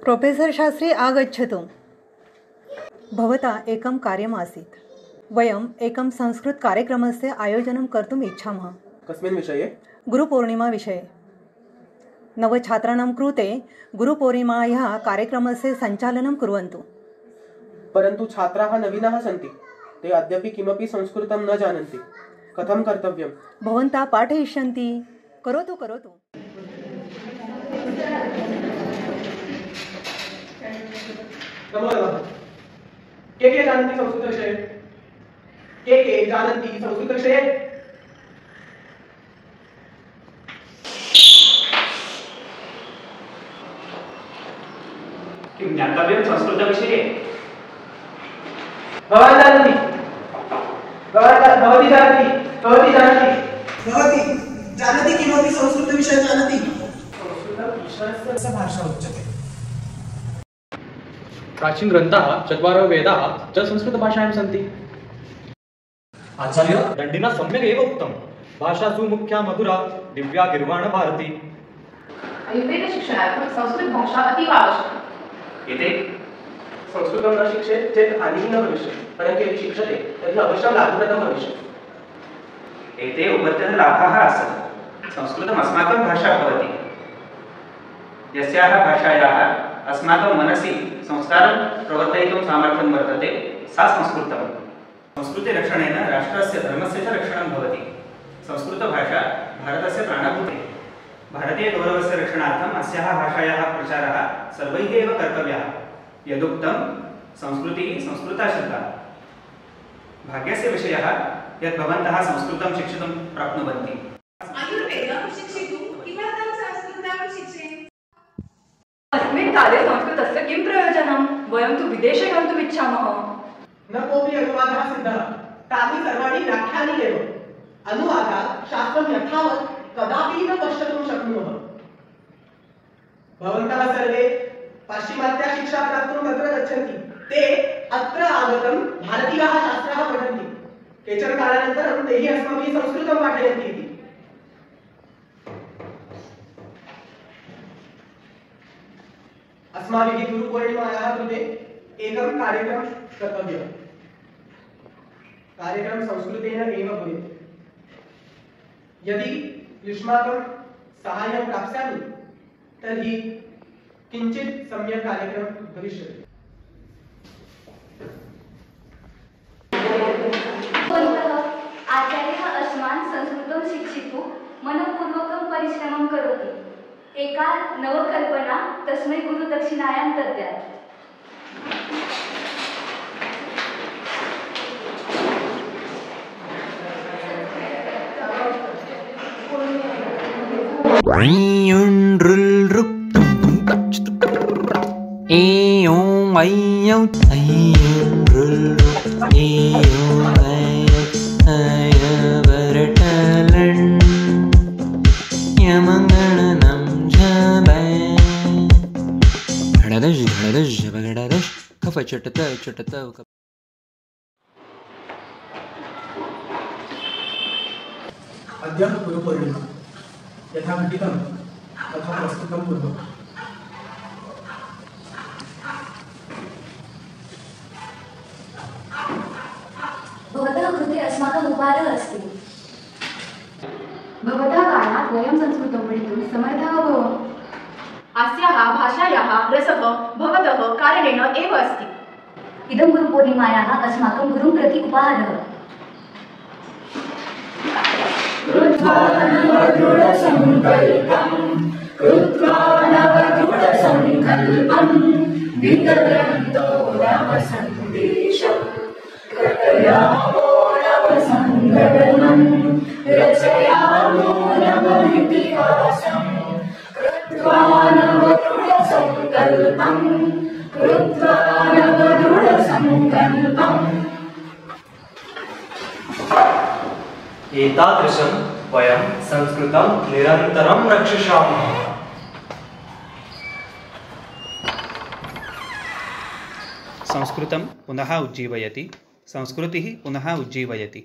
Professor Shastri आगच्छतु। भवता एकं कार्यमासीत्। वयम् एकं संस्कृतकार्यक्रमस्य आयोजनं कर्तुम् इच्छामः। कस्मिन् विषये? गुरुपूर्णिमा विषये। नवछात्राणां कृते गुरुपूर्णिमायाः कार्यक्रमस्य सञ्चालनं कुर्वन्तु। परन्तु छात्राः नवीनाः सन्ति। ते अद्यापि किमपि संस्कृतं न जानन्ति। कथं कर्तव्यं? भवन्तः पाठयिष्यन्ति। करोतु करोतु। नमो नमः। के जानन्ति संस्कृतविषये? के जानन्ति संस्कृतविषये? किं ज्ञातव्यं संस्कृतविषये? भवान् जानन्ति? भवती जानन्ति? भवती जानन्ति किमपि संस्कृतविषये जानन्ति? संस्कृतविषयस्य भाषा उच्यते। प्राचीन ग्रंथाः चत्वारः वेदाः च संस्कृतभाषायां सन्ति। आचार्य, दण्डिना सम्यक् एव उक्तं। भाषा सुमुख्या मधुरा दिव्या गिर्वाण भारती। आयुर्वेद शिक्षणार्थं संस्कृतभाषा अतीव आवश्यकी। एते संस्कृतं न शिक्षेत् चेत् हानिः न भविष्यति, परन्तु यदि शिक्षते तर्हि अवश्यं लाभप्रदं भविष्यति। एते उपत्यः लाभाः आसन्। संस्कृतम् अस्माकं भाषा भवति। यस्याः भाषायाः अस्माकं मनसि संस्कारं प्रवर्तयितुं सामर्थ्यं वर्तते सा संस्कृतं। संस्कृतिरक्षणेन राष्ट्रस्य धर्मस्य च रक्षणं भवति। संस्कृतभाषा भारतस्य प्राणभूते। भारतीयगौरवस्य रक्षणार्थम् अस्याः भाषायाः प्रचारः सर्वैः एव कर्तव्यः। यदुक्तं संस्कृतिः संस्कृता श्रद्धा। भाग्यस्य विषयः यत् भवन्तः संस्कृतं शिक्षितुं प्राप्नुवन्ति। आयुर्वेदं शिक्षितुं किमर्थं संस्कृतं शिक्षेत्? अस्मिन् काले संस्कृतस्य किं प्रयोजनं? वयं तु विदेशे गन्तुम् इच्छामः। न कोऽपि अनुवादः सिद्धः। तानि सर्वाणि व्याख्यानि एव। अनुवादात् शास्त्रं यथावत् कदापि न पश्यतुं शक्नुमः। भवन्तः सर्वे पाश्चिमात्या शिक्षा प्राप्तुं तत्र गच्छन्ति। ते अत्र आगतं भारतीयाः शास्त्राः पठन्ति। केचन कालानन्तरं तैः अस्माभिः संस्कृतं पाठयन्ति इति। अस्माभिः गुरुपूर्णिमायाः कृते एकं कार्यक्रमं कर्तव्यः। कार्यक्रमं संस्कृतेन एव भवेत्। यदि युष्माकं साहाय्यं प्राप्स्यामि तर्हि किञ्चित् सम्यक् कार्यक्रमं भविष्यति। आचार्यः अस्मान् संस्कृतं शिक्षितुं मनःपूर्वकं परिश्रमं करोति। एका नवकल्पना तस्मै गुरुदक्षिणायां दद्यात्। अद्य गुरुपूर्णिमा। यथा घटितं तथा प्रस्तुतं कुर्मः। भवतः कृते अस्माकम् उपहारः अस्ति। भवतः कारणात् वयं संस्कृतं पठितुं समर्थाः भवामः। अस्याः भाषायाः रसः भवतः कारणेन एव अस्ति। इदं गुरुपूर्णिमायाः अस्माकं गुरुं प्रति उपहारः। एतादृशं वयं संस्कृतं निरन्तरं रक्षिष्यामः। संस्कृतं पुनः उज्जीवयति, संस्कृतिः पुनः उज्जीवयति।